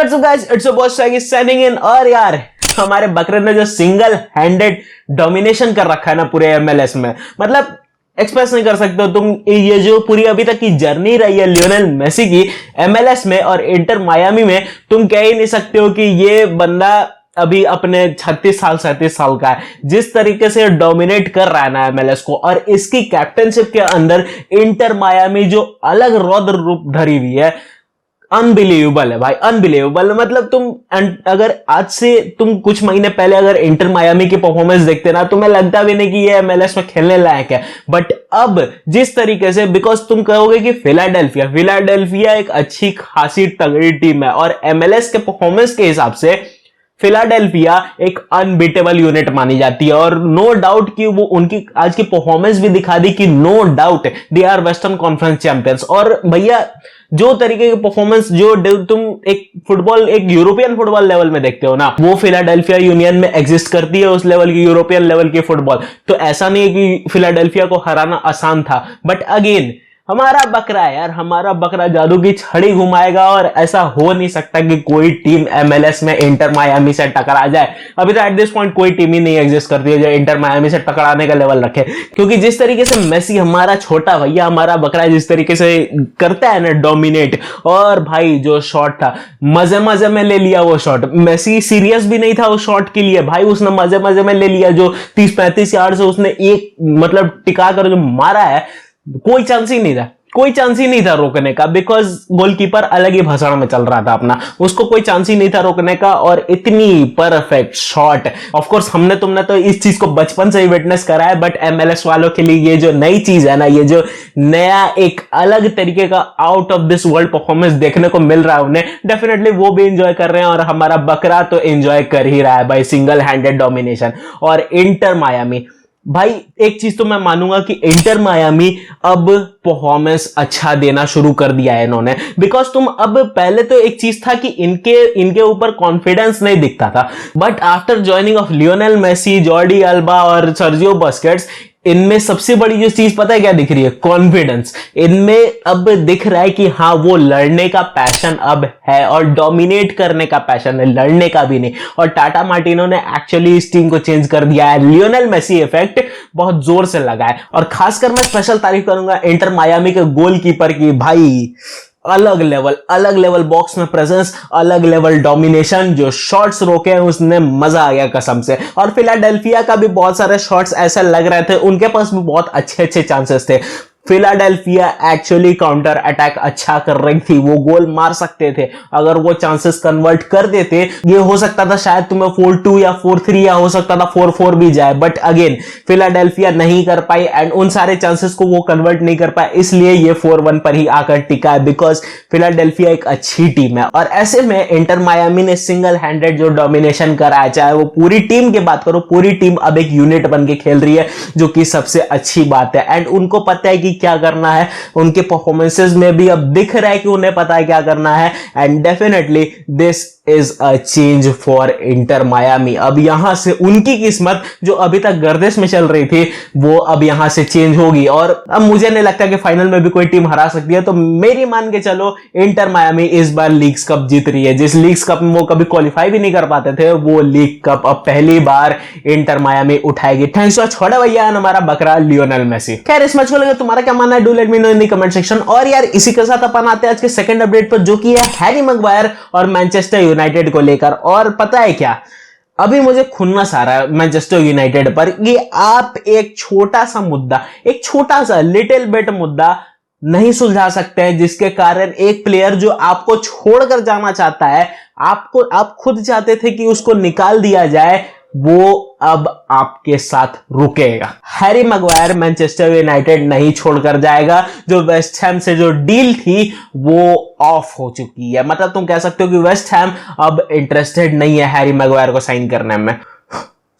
What's up guys, it's your boss Shaggy signing in. और यार हमारे बकरे ने जो सिंगल हैंडेड डोमिनेशन कर रखा है ना पूरे एमएलएस में, मतलब एक्सप्रेस नहीं कर सकते हो तुम। ये जो पूरी अभी तक की जर्नी रही है लियोनेल मेसी की एमएलएस में और इंटर मायामी में, तुम कह ही नहीं सकते हो कि ये बंदा अभी अपने 36 साल 37 साल का है। जिस तरीके से डोमिनेट कर रहा है ना एमएलएस को, और इसकी कैप्टनशिप के अंदर इंटर मायामी जो अलग रौद्र रूप धरी हुई है, अनबिलीवेबल है भाई, अनबिलीवेबल। मतलब तुम अगर आज से तुम कुछ महीने पहले अगर इंटर मायामी की परफॉर्मेंस देखते ना, तुम्हें लगता भी नहीं कि ये एमएलएस में खेलने लायक है। बट अब जिस तरीके से, बिकॉज तुम कहोगे कि फिलाडेल्फिया एक अच्छी खासी तगड़ी टीम है, और एमएलएस के परफॉर्मेंस के हिसाब से फिलाडेल्फिया एक अनबीटेबल यूनिट मानी जाती है। और नो डाउट कि वो उनकी आज की परफॉर्मेंस भी दिखा दी कि no doubt they are western conference champions. और भैया जो तरीके की परफॉर्मेंस जो तुम एक यूरोपियन फुटबॉल लेवल में देखते हो ना, वो फिलाडेल्फिया यूनियन में एग्जिस्ट करती है, उस लेवल की यूरोपियन लेवल की फुटबॉल। तो ऐसा नहीं है कि फिलाडेल्फिया को हराना आसान था। बट अगेन हमारा बकरा है यार, हमारा बकरा जादू की छड़ी घुमाएगा, और ऐसा हो नहीं सकता कि कोई टीम एमएलएस में इंटर मायामी से टकरा जाए। अभी तो एट दिस पॉइंट कोई टीम ही नहीं एग्जिस्ट करती है जो इंटर मायामी से टकराने का लेवल रखे। क्योंकि जिस तरीके से मेसी हमारा छोटा भैया, हमारा बकरा जिस तरीके से करता है ना डोमिनेट, और भाई जो शॉट था मजे मजे में ले लिया वो शॉट। मेसी सीरियस भी नहीं था उस शॉट के लिए भाई, उसने मजे मजे में ले लिया। जो 30-35 यार्ड से उसने एक मतलब टिका कर जो मारा है, कोई चांस ही नहीं था रोकने का, बिकॉज गोलकीपर अलग ही भाषण में चल रहा था अपना, उसको कोई चांस ही नहीं था रोकने का। और इतनी परफेक्ट शॉट, ऑफ कोर्स तुमने तो इस चीज को बचपन से ही विटनेस करा है, बट एमएलएस वालों के लिए ये जो नई चीज है ना, ये जो नया एक अलग तरीके का out of this world performance देखने को मिल रहा है उन्हें, डेफिनेटली वो भी एंजॉय कर रहे हैं। और हमारा बकरा तो एंजॉय कर ही रहा है भाई, सिंगल हैंडेड डोमिनेशन। और इंटर मायामी भाई, एक चीज तो मैं मानूंगा कि इंटर मायामी अब परफॉर्मेंस अच्छा देना शुरू कर दिया है इन्होंने। बिकॉज तुम अब, पहले तो एक चीज था कि इनके ऊपर कॉन्फिडेंस नहीं दिखता था, but after joining of Lionel Messi, Jordi Alba और सर्जियो बस्केट्स, इनमें सबसे बड़ी जो चीज पता है क्या दिख रही है? कॉन्फिडेंस। इनमें अब दिख रहा है कि हाँ, वो लड़ने का पैशन अब है, और डोमिनेट करने का पैशन है, लड़ने का भी नहीं। और टाटा मार्टिनो ने एक्चुअली इस टीम को चेंज कर दिया है। लियोनेल मेसी इफेक्ट बहुत जोर से लगा है। और खासकर मैं स्पेशल तारीफ करूंगा इंटर मायामी के गोलकीपर की भाई, अलग लेवल बॉक्स में प्रेजेंस, अलग लेवल डोमिनेशन, जो शॉट्स रोके हैं उसने मजा आ गया कसम से। और फिलाडेल्फिया का भी बहुत सारे शॉट्स ऐसे लग रहे थे, उनके पास भी बहुत अच्छे चांसेस थे। फिलाडेल्फिया एक्चुअली काउंटर अटैक अच्छा कर रही थी, वो गोल मार सकते थे अगर वो चांसेस कन्वर्ट कर देते। ये हो सकता था शायद तुम्हें 4-2 या 4-3 या हो सकता था 4-4 भी जाए, बट अगेन फिलाडेल्फिया नहीं कर पाई, एंड उन सारे चांसेस को वो कन्वर्ट नहीं कर पाए, इसलिए ये 4-1 पर ही आकर टिका है। बिकॉज फिलाडेल्फिया एक अच्छी टीम है, और ऐसे में इंटर मायामी ने सिंगल हैंडेड जो डोमिनेशन करा है, चाहे वो पूरी टीम की बात करो, पूरी टीम अब एक यूनिट बन के खेल रही है, जो कि सबसे अच्छी बात है। एंड उनको पता है कि क्या करना है, उनके परफॉर्मेंसेस में भी अब दिख रहा है कि उन्हें पता है क्या करना है। And definitely this is a change for inter Miami. अब यहां से उनकी किस्मत जो अभी तक गर्दिश में चल रही थी, वो अब यहां से चेंज होगी। और अब मुझे नहीं लगता कि फाइनल में भी कोई टीम हरा सकती है। तो मेरी मान के चलो, इंटर मायामी इस बार लीग्स कप जीत रही है। जिस लीग्स कप में वो कभी क्वालिफाई भी नहीं कर पाते थे, वो लीग कप अब पहली बार इंटर मायामी उठाएगी। थैंक्स फॉर छोड़े भैया हमारा बकरा लियोनेल मेसी। खैर, इस मैच को लेकर तुम्हारा क्या मानना है? Do let me know in the comment section. और यार इसी के साथ अपन आते हैं आज के सेकंड अपडेट पर, जो कि है हैरी मैग्वायर और मैनचेस्टर यूनाइटेड को लेकर। और पता है क्या, अभी मुझे खुन्नस आ रहा है मैनचेस्टर यूनाइटेड पर कि आप एक छोटा सा लिटिल बिट मुद्दा नहीं सुलझा सकते हैं, जिसके कारण एक प्लेयर जो आपको छोड़कर जाना चाहता है, आप खुद चाहते थे कि उसको निकाल दिया जाए, वो अब आपके साथ रुकेगा। हैरी मैग्वायर मैनचेस्टर यूनाइटेड नहीं छोड़कर जाएगा। जो वेस्ट हैम से जो डील थी वो ऑफ हो चुकी है। मतलब तुम कह सकते हो कि वेस्ट हैम अब इंटरेस्टेड नहीं है हैरी मैग्वायर को साइन करने में।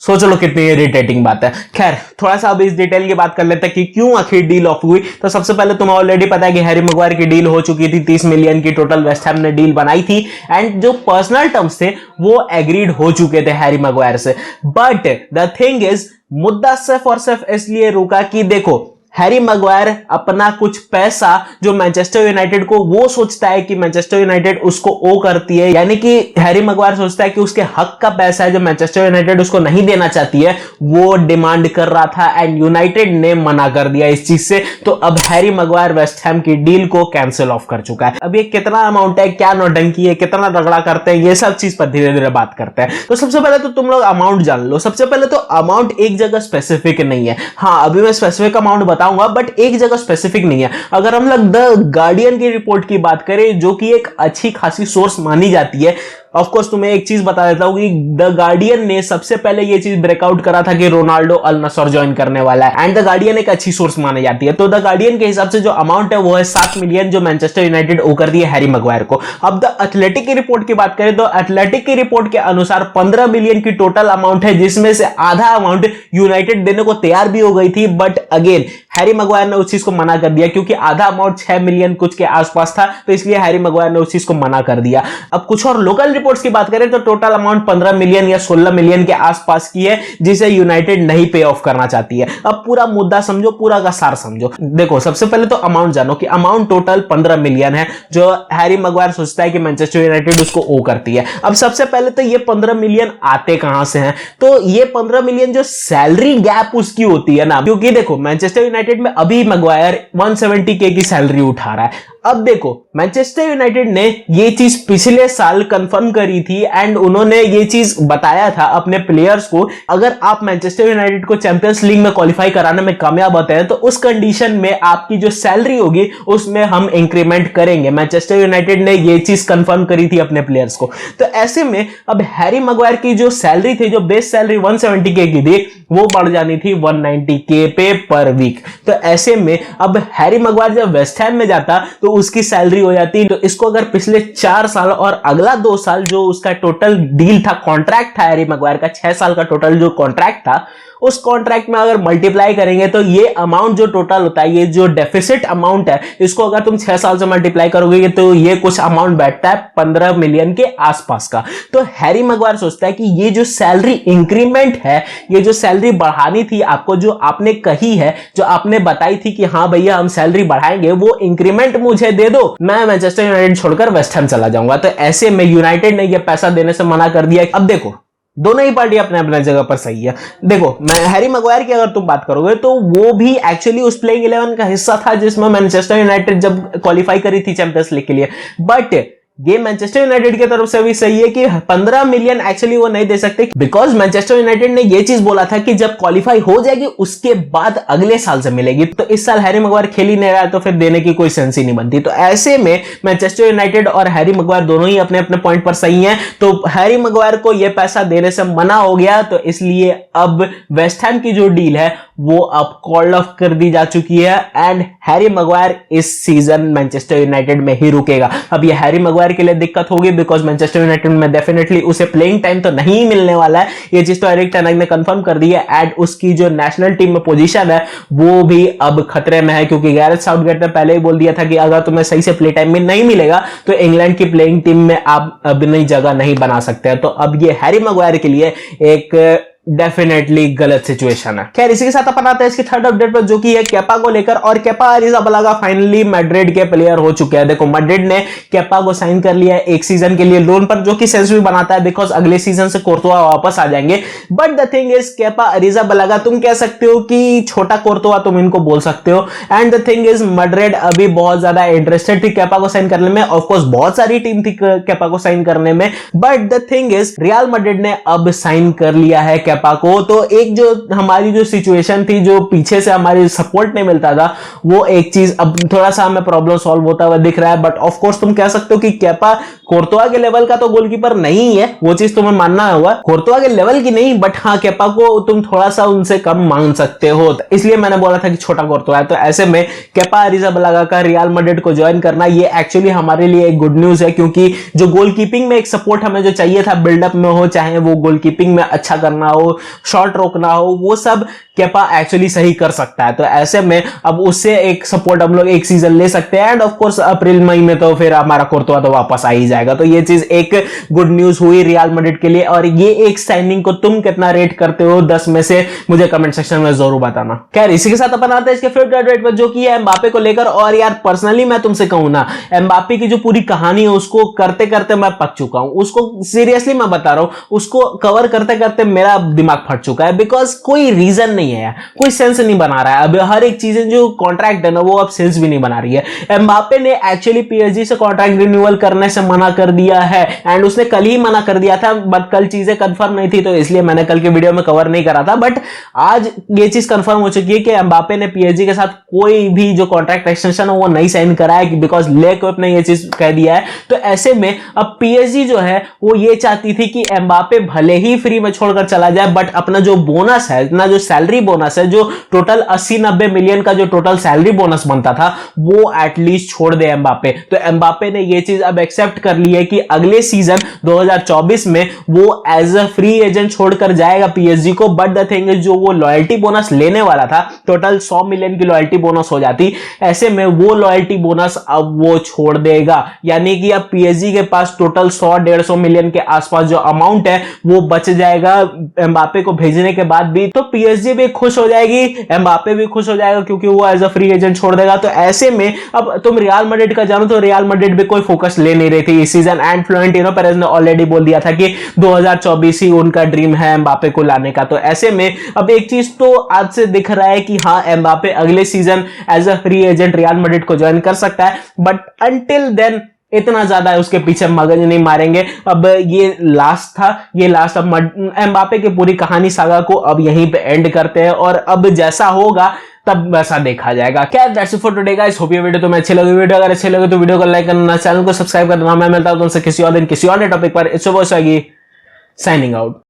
सोच लो कितनी इरिटेटिंग बात है। खैर, थोड़ा सा अब इस डिटेल की बात कर लेते हैं कि क्यों आखिर डील ऑफ हुई। तो सबसे पहले तुम्हें ऑलरेडी पता है कि हैरी मैग्वायर की डील हो चुकी थी, 30 मिलियन की टोटल वेस्ट हैम ने डील बनाई थी, एंड जो पर्सनल टर्म्स थे वो एग्रीड हो चुके थे हैरी मैग्वायर से। बट द थिंग इज, मुद्दा सिर्फ और सिर्फ इसलिए रुका कि देखो, हैरी मैग्वायर अपना कुछ पैसा जो मैनचेस्टर यूनाइटेड को, वो सोचता है कि मैनचेस्टर यूनाइटेड उसको ओ करती है, यानी कि हैरी मैग्वायर सोचता है कि उसके हक का पैसा है जो मैनचेस्टर यूनाइटेड उसको नहीं देना चाहती है, वो डिमांड कर रहा था एंड यूनाइटेड ने मना कर दिया इस चीज से। तो अब हैरी मैग्वायर वेस्ट हैम की डील को कैंसिल ऑफ कर चुका है। अब ये कितना अमाउंट है, क्या नौटंकी है, कितना रगड़ा करते हैं, ये सब चीज पर धीरे धीरे बात करते हैं। तो सबसे पहले तो तुम लोग अमाउंट जान लो। सबसे पहले तो अमाउंट एक जगह स्पेसिफिक नहीं है। हाँ, अभी मैं स्पेसिफिक अमाउंट बताऊंगा, बट एक जगह स्पेसिफिक नहीं है। अगर हम लोग द गार्डियन की रिपोर्ट की बात करें, जो कि एक अच्छी खासी सोर्स मानी जाती है, ऑफ कोर्स तुम्हें एक चीज बता देता हूं कि द गार्डियन ने सबसे पहले ये चीज ब्रेकआउट करा था कि रोनाल्डो अल नसर ज्वाइन करने वाला है, एंड द गार्डियन एक अच्छी सोर्स मानी जाती है। तो द गार्डियन के हिसाब से जो अमाउंट है वो है 7 मिलियन, जो मैनचेस्टर यूनाइटेड ओ कर दिया हैरी मैग्वायर को। अब द एथलेटिक की रिपोर्ट की बात करें तो एथलेटिक की रिपोर्ट के अनुसार 15 मिलियन की टोटल अमाउंट है, जिसमें से आधा अमाउंट यूनाइटेड देने को तैयार भी हो गई थी, बट अगेन हैरी मैग्वायर ने उस चीज को मना कर दिया, क्योंकि आधा अमाउंट 6 मिलियन कुछ के आसपास था, तो इसलिए हैरी मैग्वायर ने उस चीज को मना कर दिया। अब कुछ और लोकल रिपोर्ट्स की बात करें तो टोटल अमाउंट 15 मिलियन या 16 मिलियन के आसपास की है, जिसे यूनाइटेड नहीं पे ऑफ करना चाहती है। अब पूरा मुद्दा समझो, पूरा का सार समझो। देखो, सबसे पहले तो अमाउंट जानो कि अमाउंट टोटल 15 मिलियन है, जो हैरी मैग्वायर सोचता है कि मैनचेस्टर यूनाइटेड उसको ओ करती है। अब सबसे पहले तो ये 15 मिलियन आते कहां से हैं? तो ये 15 मिलियन जो सैलरी गैप उसकी होती है ना, क्योंकि देखो मैनचेस्टर यूनाइटेड में अभी मैग्वायर 170K की सैलरी उठा रहा है। अब देखो, मैनचेस्टर यूनाइटेड ने ये चीज पिछले साल कंफर्म करी थी एंड उन्होंने ये चीज बताया था अपने प्लेयर्स को, अगर आप मैनचेस्टर यूनाइटेड को चैंपियंस लीग में क्वालिफाई कराने में कामयाब होते हैं तो उस कंडीशन में आपकी जो सैलरी होगी उसमें हम इंक्रीमेंट करेंगे। मैनचेस्टर यूनाइटेड ने ये चीज कंफर्म करी थी अपने प्लेयर्स को। तो ऐसे में अब हैरी मैग्वायर की जो सैलरी थी, जो बेस सैलरी 170K की थी, वो बढ़ जानी थी 190K पे पर वीक। तो ऐसे में अब हैरी मैग्वायर जब वेस्ट हैम में जाता तो उसकी सैलरी हो जाती, तो इसको अगर पिछले 4 साल और अगला 2 साल जो उसका टोटल डील था, कॉन्ट्रैक्ट था हैरी मैग्वायर का, 6 साल का टोटल जो कॉन्ट्रैक्ट था, उस कॉन्ट्रैक्ट में अगर मल्टीप्लाई करेंगे तो ये अमाउंट जो टोटल होता है, ये जो डेफिसिट अमाउंट है, इसको अगर तुम 6 साल से मल्टीप्लाई करोगे तो ये कुछ अमाउंट बैठता है 15 मिलियन के आसपास का। तो हैरी मैग्वायर सोचता है कि ये जो सैलरी इंक्रीमेंट है, ये जो सैलरी बढ़ानी थी आपको, जो आपने कही है, जो आपने बताई थी कि हाँ भैया हम सैलरी बढ़ाएंगे, वो इंक्रीमेंट मुझे दे दो, मैं मैनचेस्टर यूनाइटेड छोड़कर वेस्ट हैम चला जाऊंगा। तो ऐसे में यूनाइटेड ने ये पैसा देने से मना कर दिया। अब देखो, दोनों ही पार्टी अपने अपने जगह पर सही है। देखो, मैं हैरी मैग्वायर की अगर तुम बात करोगे तो वो भी एक्चुअली उस प्लेइंग 11 का हिस्सा था जिसमें मैनचेस्टर यूनाइटेड जब क्वालिफाई करी थी चैंपियंस लीग के लिए। बट ये मैनचेस्टर यूनाइटेड की तरफ से भी सही है कि 15 मिलियन एक्चुअली वो नहीं दे सकते, बिकॉज मैनचेस्टर यूनाइटेड ने ये चीज बोला था कि जब क्वालिफाई हो जाएगी उसके बाद अगले साल से मिलेगी। तो इस साल हैरी मैग्वायर खेल ही नहीं रहा है, तो फिर देने की कोई सेंस ही नहीं बनती। तो ऐसे में मैनचेस्टर यूनाइटेड और हैरी मैग्वायर दोनों ही अपने अपने पॉइंट पर सही हैं। तो हैरी मैग्वायर को यह पैसा देने से मना हो गया, तो इसलिए अब वेस्ट हैम की जो डील है वो अब कॉल ऑफ कर दी जा चुकी है एंड हैरी मैग्वायर इस सीजन मैनचेस्टर यूनाइटेड में ही रुकेगा। अब ये हैरी मैग्वायर के लिए दिक्कत होगी, बिकॉज मैनचेस्टर यूनाइटेड में डेफिनेटली उसे प्लेइंग टाइम तो नहीं मिलने वाला है, ये चीज तो एरिक टेन हाग ने कंफर्म कर दी है। एंड उसकी जो नेशनल टीम में पोजीशन है वो भी अब खतरे में है, क्योंकि गैरेथ साउथगेट ने पहले ही बोल दिया था कि अगर तुम्हें सही से प्ले टाइम में नहीं मिलेगा तो इंग्लैंड की प्लेइंग टीम में आप अपनी जगह नहीं बना सकते। तो अब ये हैरी मैग्वायर के लिए एक डेफिनेटली गलत सिचुएशन है। खैर, इसी के साथ अपन आते हैं इसकी थर्ड अपडेट पर, जो कि है केपा को लेकर। और केपा अरिजाबलागा फाइनली मैड्रिड के प्लेयर हो चुके हैं। देखो, मैड्रिड ने केपा को साइन कर लिया है एक सीजन के लिए लोन पर, जो कि सेंस भी बनाता है, बिकॉज अगले सीजन से कोर्तोआ वापस आ जाएंगे। But the thing is, Kepa Arrizabalaga तुम कह सकते हो कि छोटा कोर्तोआ, तुम इनको बोल सकते हो। And the thing is, Madrid अभी बहुत ज्यादा इंटरेस्टेड थी केपा को साइन करने में। ऑफकोर्स बहुत सारी टीम थी केपा को साइन करने में, but the thing is real Madrid ने अब साइन कर लिया है केपा को। तो एक जो हमारी जो सिचुएशन थी, जो पीछे से हमारी सपोर्ट नहीं मिलता था, वो एक चीज अब थोड़ा सा हमें प्रॉब्लम सॉल्व होता हुआ दिख रहा है। बट ऑफ कोर्स तुम कह सकते हो कि केपा कोर्तोआ के लेवल का तो गोलकीपर नहीं है, वो चीज तुम्हें मानना होगा। कोर्तोआ के लेवल की नहीं, बट हाँ, केपा को तुम थोड़ा सा उनसे कम मान सकते हो, इसलिए मैंने बोला था कि छोटा कोर्तोआ है। तो ऐसे में केपा अरिजाबलागा का रियल मैड्रिड को ज्वाइन करना, ये एक्चुअली हमारे लिए एक गुड न्यूज है, क्योंकि जो गोलकीपिंग में एक सपोर्ट हमें जो चाहिए था, बिल्डअप में हो, चाहे वो गोलकीपिंग में अच्छा करना हो, हो, शॉट रोकना हो, वो सब केपा एक्चुअली सही कर सकता है। तो ऐसे में अब उससे एक सपोर्ट हम लोग एक सीजन ले सकते हैं एंड ऑफ कोर्स अप्रैल मई में तो फिर हमारा कोर्तवा तो वापस आ ही जाएगा। तो ये चीज एक गुड न्यूज हुई रियल मैड्रिड के लिए। और ये एक साइनिंग को तुम कितना रेट करते हो 10 में से, मुझे कमेंट सेक्शन में जरूर बताना। खैर इसी के साथ अपन आते हैं इसके फिफ्थ रेट पर, जो कि है एम्बापे को लेकर। और यार पर्सनली मैं तुमसे कहूं ना, एम्बापे की जो पूरी कहानी है उसको करते करते मैं पक चुका हूं। उसको सीरियसली मैं बता रहा हूं, उसको कवर करते करते मेरा दिमाग फट चुका है। बिकॉज कोई रीजन नहीं है, कोई सेंस नहीं बना रहा है। अब हर एक चीजें जो कॉन्ट्रैक्ट है ना वो अब सेंस भी नहीं बना रही है। एम्बापे ने एक्चुअली पीएसजी से कॉन्ट्रैक्ट रिन्यूअल करने से मना कर दिया है एंड उसने कल ही मना कर दिया था, बट कल चीजें कंफर्म नहीं थी तो इसलिए मैंने कल के वीडियो में कवर नहीं करा था। बट आज ये चीज कंफर्म हो चुकी है कि एम्बापे ने पीएसजी के साथ कोई भी जो कॉन्ट्रैक्ट एक्सटेंशन है वो नहीं साइन करा है, बिकॉज लेकअप ने ये चीज कह दिया है। तो ऐसे में अब पीएसजी जो है वो ये चाहती थी कि एम्बापे भले ही फ्री में छोड़कर चला जाए, बट अपना जो बोनस है, इतना जो सैलरी बोनस है, जो टोटल 80-90 मिलियन का जो टोटल सैलरी बोनस बनता था, वो एटलीस्ट छोड़ दे एम्बापे। तो एम्बापे ने ये चीज अब एक्सेप्ट कर ली है कि अगले सीजन 2024 में वो एज अ फ्री एजेंट छोड़कर जाएगा पीएसजी को। बट द थिंग इज, जो वो लॉयल्टी बोनस लेने वाला था, टोटल 100 मिलियन की लॉयल्टी बोनस हो जाती, ऐसे में वो लॉयल्टी बोनस अब वो छोड़ देगा। यानी कि अब पीएसजी के पास टोटल 100-150 मिलियन के आसपास जो अमाउंट है वो बच जाएगा एम्बापे को भेजने के बाद भी। तो पीएसजी भी खुश हो जाएगी, एम्बापे भी खुश हो जाएगा, क्योंकि वो एज अ फ्री एजेंट छोड़ देगा। तो ऐसे में अब तुम रियल मैड्रिड का जानो तो रियल मैड्रिड भी कोई फोकस ले नहीं रही थी इस सीजन एंड फ्लोरेंटिनो पेरेज ने ऑलरेडी बोल दिया था कि 2024 ही उनका ड्रीम है एम्बापे को लाने का। तो ऐसे में अब एक चीज तो आज से दिख रहा है कि हाँ, एम्बापे अगले season as a free agent Real Madrid को ज्वाइन कर सकता है, बट अंटिल देन इतना ज्यादा उसके पीछे मगज नहीं मारेंगे। अब ये लास्ट था, ये लास्ट। अब एम्बापे की पूरी कहानी सागा को अब यहीं पे एंड करते हैं और अब जैसा होगा तब वैसा देखा जाएगा। क्या that's it for today guys, hope ये वीडियो तुम्हें अच्छी लगी। वीडियो अगर अच्छी लगे तो वीडियो को लाइक करना, चैनल को सब्सक्राइब करना। मैं मिलता हूं तुमसे किसी और दिन किसी और टॉपिक पर। It's signing out.